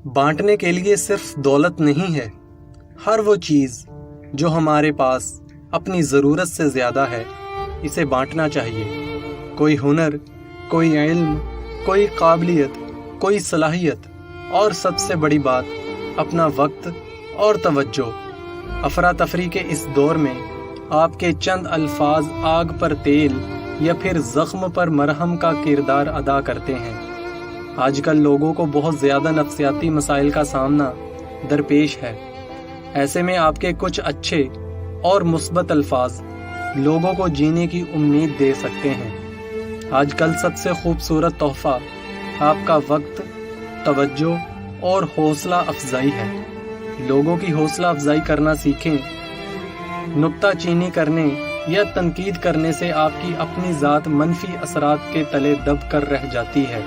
बांटने के लिए सिर्फ दौलत नहीं है, हर वो चीज़ जो हमारे पास अपनी ज़रूरत से ज़्यादा है, इसे बांटना चाहिए। कोई हुनर, कोई इल्म, कोई काबिलियत, कोई सलाहियत और सबसे बड़ी बात अपना वक्त और तवज्जो। अफरा तफरी के इस दौर में आपके चंद अल्फाज आग पर तेल या फिर ज़ख्म पर मरहम का किरदार अदा करते हैं। आजकल लोगों को बहुत ज़्यादा नफ्सियाती मसाइल का सामना दरपेश है। ऐसे में आपके कुछ अच्छे और मुस्बत अल्फाज लोगों को जीने की उम्मीद दे सकते हैं। आजकल सबसे खूबसूरत तोहफ़ा आपका वक्त, तवज्जो और हौसला अफजाई है। लोगों की हौसला अफजाई करना सीखें। नुक्ता चीनी करने या तनकीद करने से आपकी अपनी ज़ात मनफी असरात के तले दब कर रह जाती है।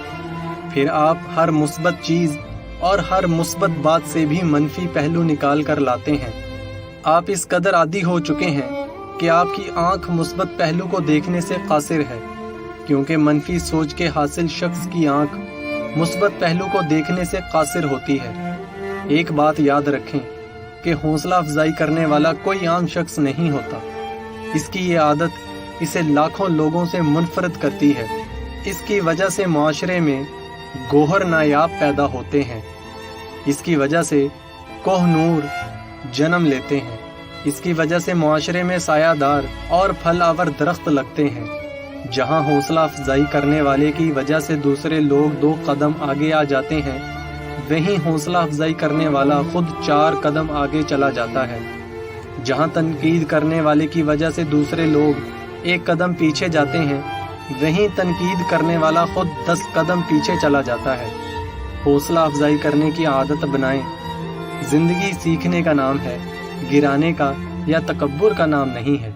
फिर आप हर मुस्बत चीज़ और हर मुस्बत बात से भी मनफी पहलू निकाल कर लाते हैं। आप इस कदर आदी हो चुके हैं कि आपकी आंख मुस्बत पहलू को देखने से कासिर है, क्योंकि मनफी सोच के हासिल शख्स की आंख मुस्बत पहलू को देखने से कासिर होती है। एक बात याद रखें कि हौसला अफजाई करने वाला कोई आम शख्स नहीं होता। इसकी ये आदत इसे लाखों लोगों से मुनफरद करती है। इसकी वजह से माशरे में गोहर नायाब पैदा होते हैं। इसकी वजह से कोहनूर जन्म लेते हैं। इसकी वजह से माशरे में सायादार और फल आवर दरख्त लगते हैं। जहां हौसला अफजाई करने वाले की वजह से दूसरे लोग 2 कदम आगे आ जाते हैं, वहीं हौसला अफजाई करने वाला खुद 4 कदम आगे चला जाता है। जहां तनकीद करने वाले की वजह से दूसरे लोग 1 कदम पीछे जाते हैं, वहीं तनकीद करने वाला खुद 10 कदम पीछे चला जाता है। हौसला अफजाई करने की आदत बनाएं। जिंदगी सीखने का नाम है, गिराने का या तकब्बुर का नाम नहीं है।